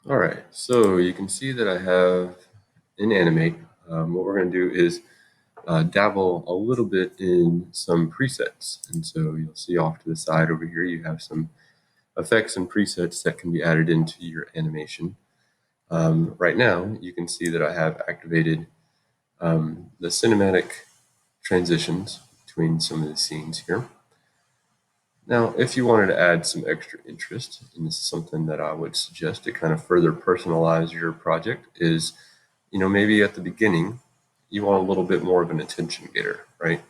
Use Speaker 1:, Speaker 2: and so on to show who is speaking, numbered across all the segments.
Speaker 1: All right, so you can see that I have in Animate. What we're going to do is dabble a little bit in some presets. And so you'll see off to the side over here, you have some effects and presets that can be added into your animation. Right now, you can see that I have activated the cinematic transitions between some of the scenes here. Now, if you wanted to add some extra interest, and this is something that I would suggest to kind of further personalize your project, is maybe at the beginning, you want a little bit more of an attention getter, right?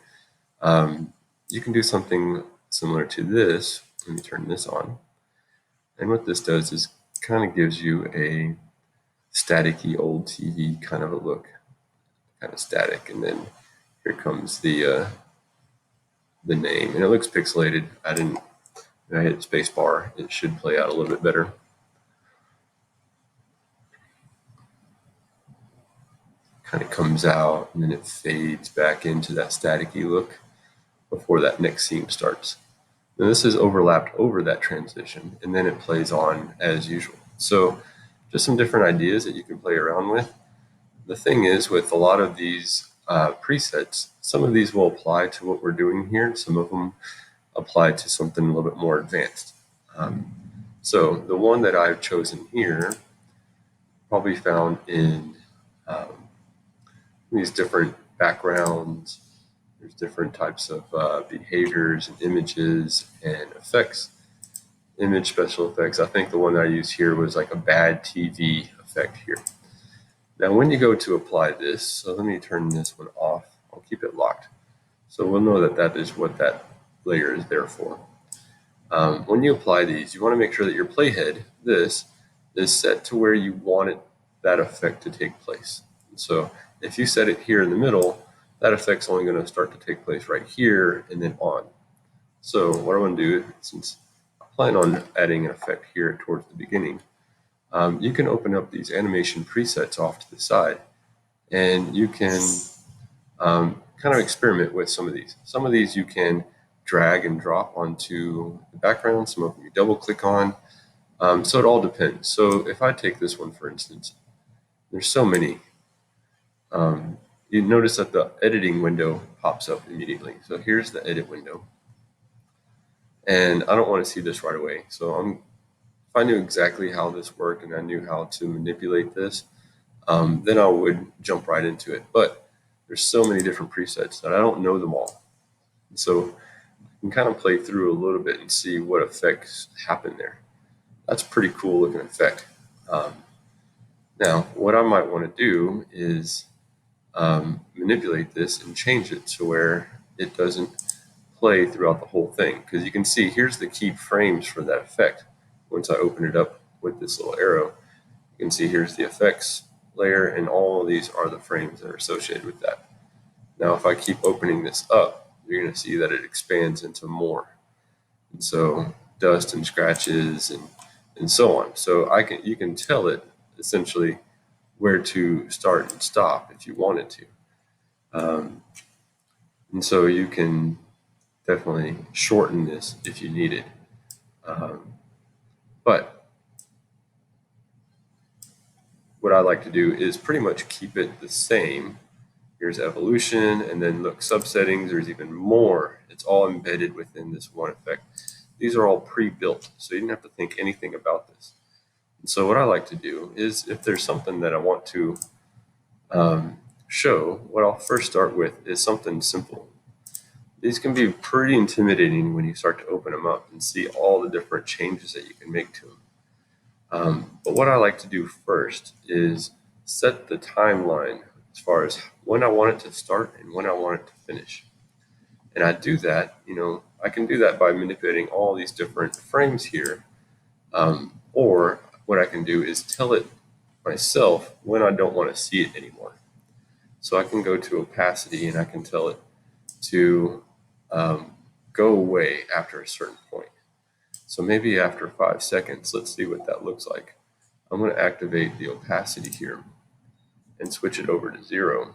Speaker 1: You can do something similar to this. Let me turn this on. And what this does is kind of gives you a staticky old TV kind of a look, kind of static. And then here comes the name, and it looks pixelated. I hit space bar, it should play out a little bit better. Kind of comes out and then it fades back into that staticky look before that next scene starts. Now this is overlapped over that transition, and then it plays on as usual. So just some different ideas that you can play around with. The thing is, with a lot of these presets, some of these will apply to what we're doing here. Some of them apply to something a little bit more advanced. So the one that I've chosen here, probably found in these different backgrounds. There's different types of behaviors and images and effects. Image special effects. I think the one that I used here was like a bad TV effect here. Now, when you go to apply this, so let me turn this one off. I'll keep it locked. So we'll know that that is what that layer is there for. When you apply these, you want to make sure that your playhead, this, is set to where you want that effect to take place. So if you set it here in the middle, that effect's only going to start to take place right here and then on. So what I want to do, since I plan on adding an effect here towards the beginning, you can open up these animation presets off to the side, and you can kind of experiment with some of these. Some of these you can drag and drop onto the background. Some of them you double click on. So it all depends. So if I take this one, for instance, there's so many. You notice that the editing window pops up immediately. So here's the edit window. And I don't want to see this right away. So if I knew exactly how this worked and I knew how to manipulate this, then I would jump right into it. But there's so many different presets that I don't know them all. So I can kind of play through a little bit and see what effects happen there. That's a pretty cool looking effect. Now, what I might want to do is manipulate this and change it to where it doesn't play throughout the whole thing. Because you can see here's the key frames for that effect. Once I open it up with this little arrow, you can see here's the effects layer, and all of these are the frames that are associated with that. Now, if I keep opening this up, you're going to see that it expands into more. And so dust and scratches and so on. So you can tell it essentially where to start and stop if you wanted to. And so you can definitely shorten this if you need it. But what I like to do is pretty much keep it the same. Here's evolution, and then look, subsettings, there's even more. It's all embedded within this one effect. These are all pre-built, so you didn't have to think anything about this. And so what I like to do is, if there's something that I want to show, what I'll first start with is something simple. These can be pretty intimidating when you start to open them up and see all the different changes that you can make to them. But what I like to do first is set the timeline as far as when I want it to start and when I want it to finish. And I do that, I can do that by manipulating all these different frames here. Or what I can do is tell it myself when I don't want to see it anymore. So I can go to opacity and I can tell it to go away after a certain point. So maybe after 5 seconds, let's see what that looks like. I'm going to activate the opacity here and switch it over to 0.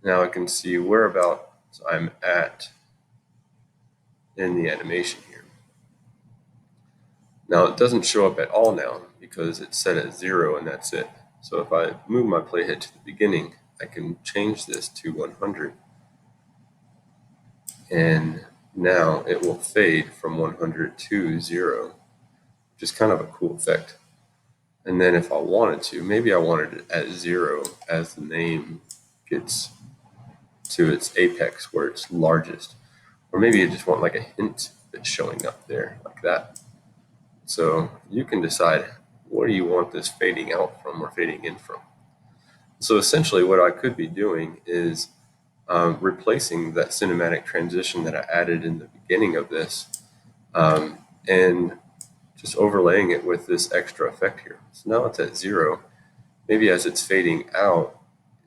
Speaker 1: Now I can see whereabouts I'm at in the animation here. Now it doesn't show up at all now because it's set at 0 and that's it. So if I move my playhead to the beginning, I can change this to 100. And now it will fade from 100 to 0, which is kind of a cool effect. And then if I wanted to, maybe I wanted it at 0 as the name gets to its apex where it's largest. Or maybe you just want like a hint that's showing up there like that. So you can decide, what do you want this fading out from or fading in from? So essentially what I could be doing is replacing that cinematic transition that I added in the beginning of this and just overlaying it with this extra effect here. So now it's at 0. Maybe as it's fading out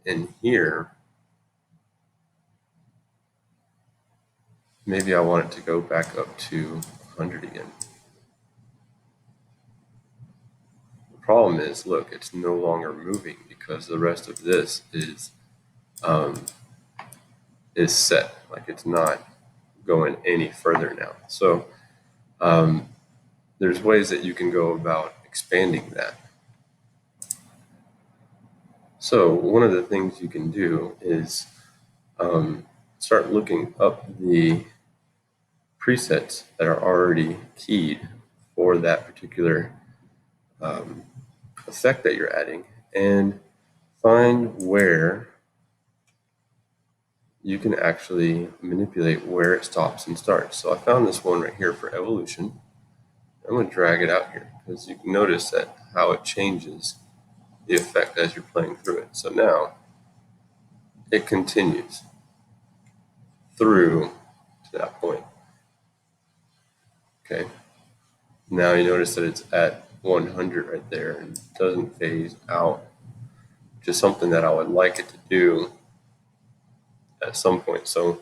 Speaker 1: in here, maybe I want it to go back up to 100 again. The problem is, look, it's no longer moving because the rest of this is set. Like it's not going any further now. So there's ways that you can go about expanding that. So one of the things you can do is start looking up the presets that are already keyed for that particular effect that you're adding and find where you can actually manipulate where it stops and starts. So I found this one right here for evolution. I'm going to drag it out here because you can notice that how it changes the effect as you're playing through it. So now it continues through to that point. Okay. Now you notice that it's at 100 right there and doesn't phase out, which is something that I would like it to do at some point. So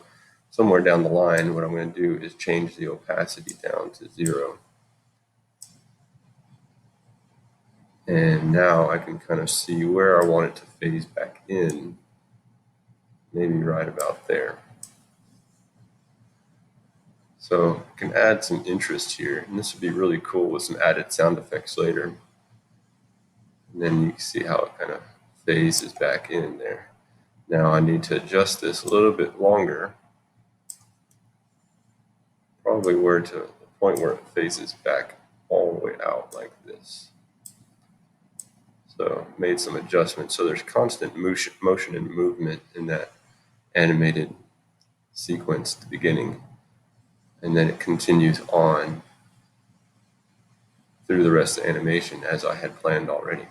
Speaker 1: somewhere down the line, what I'm going to do is change the opacity down to 0. And now I can kind of see where I want it to phase back in, maybe right about there. So I can add some interest here, and this would be really cool with some added sound effects later. And then you can see how it kind of phases back in there. Now I need to adjust this a little bit longer, probably where to the point where it phases back all the way out like this. So made some adjustments. So there's constant motion and movement in that animated sequence at the beginning, and then it continues on through the rest of the animation as I had planned already.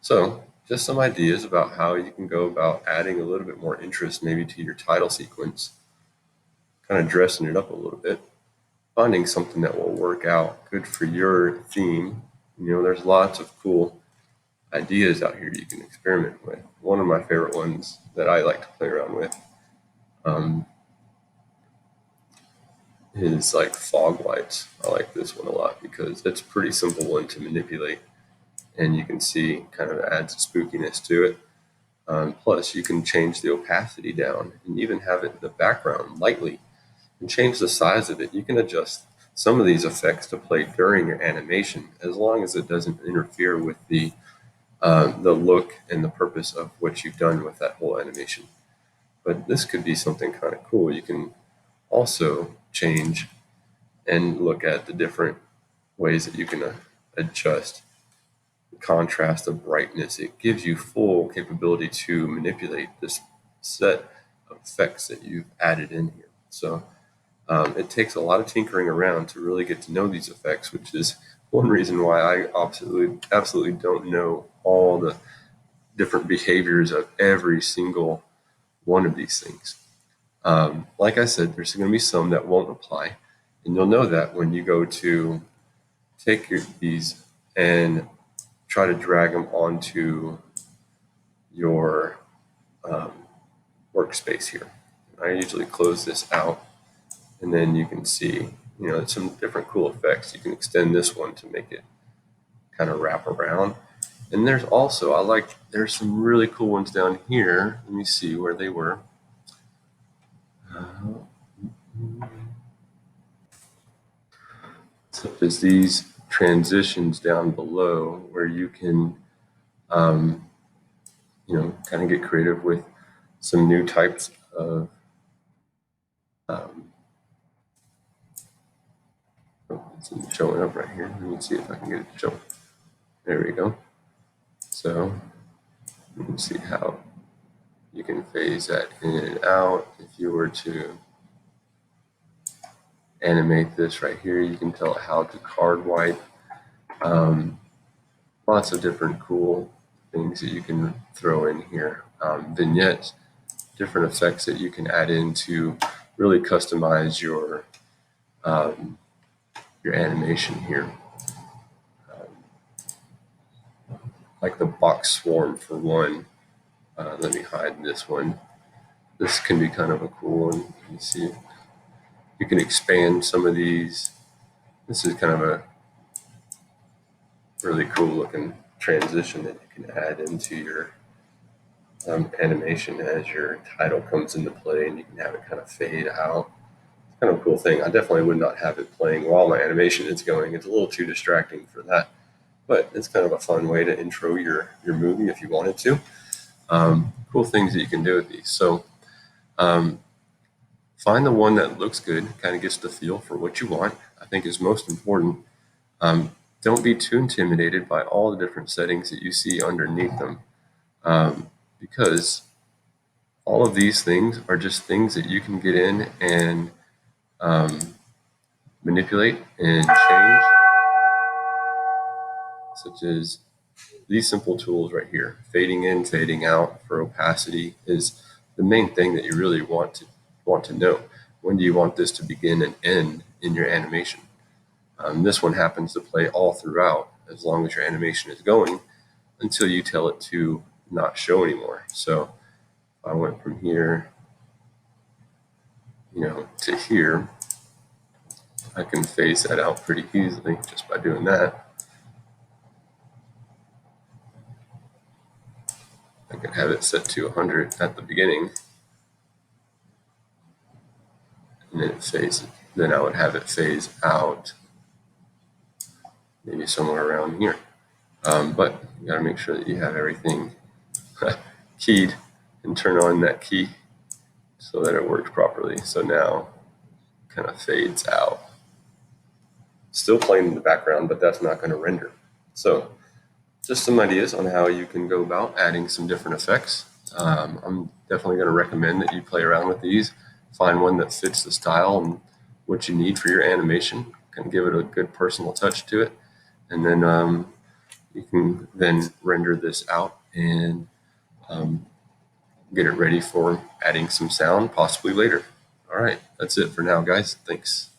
Speaker 1: So just some ideas about how you can go about adding a little bit more interest maybe to your title sequence, kind of dressing it up a little bit, finding something that will work out good for your theme. You know, there's lots of cool ideas out here you can experiment with. One of my favorite ones that I like to play around with is like fog lights. I like this one a lot because it's a pretty simple one to manipulate, and you can see kind of adds a spookiness to it. Plus, you can change the opacity down and even have it in the background lightly and change the size of it. You can adjust some of these effects to play during your animation as long as it doesn't interfere with the look and the purpose of what you've done with that whole animation. But this could be something kind of cool. You can also change and look at the different ways that you can adjust the contrast, the brightness. It gives you full capability to manipulate this set of effects that you've added in here. So it takes a lot of tinkering around to really get to know these effects, which is one reason why I absolutely don't know all the different behaviors of every single one of these things. Like I said, there's going to be some that won't apply, and you'll know that when you go to take these and try to drag them onto your workspace here. I usually close this out, and then you can see, you know, some different cool effects. You can extend this one to make it kind of wrap around. And there's also, there's some really cool ones down here. Let me see where they were. Such as these transitions down below where you can, kind of get creative with some new types of it's showing up right here. Let me see if I can get it to show. There we go. So you can see how you can phase that in and out. If you were to animate this right here, you can tell it how to card wipe. Lots of different cool things that you can throw in here. Vignettes, different effects that you can add in to really customize your animation here. Like the box swarm for one. Let me hide this one. This can be kind of a cool one. You see, you can expand some of these. This is kind of a really cool looking transition that you can add into your animation as your title comes into play, and you can have it kind of fade out. It's kind of a cool thing. I definitely would not have it playing while my animation is going. It's a little too distracting for that, but it's kind of a fun way to intro your movie if you wanted to. Cool things that you can do with these. So find the one that looks good, kind of gets the feel for what you want, I think is most important. Don't be too intimidated by all the different settings that you see underneath them, because all of these things are just things that you can get in and manipulate and change, such as these simple tools right here. Fading in, fading out for opacity is the main thing that you really want to know. When do you want this to begin and end in your animation? This one happens to play all throughout as long as your animation is going until you tell it to not show anymore. So I went from here, to here. I can phase that out pretty easily just by doing that. I can have it set to 100 at the beginning, and then it phases. Then I would have it phase out maybe somewhere around here. But you gotta make sure that you have everything keyed and turn on that key so that it works properly. So now it kind of fades out. Still playing in the background, but that's not going to render. So just some ideas on how you can go about adding some different effects. I'm definitely going to recommend that you play around with these, find one that fits the style and what you need for your animation, kind of give it a good personal touch to it, and then you can then render this out and get it ready for adding some sound possibly later. All right, that's it for now, guys. Thanks.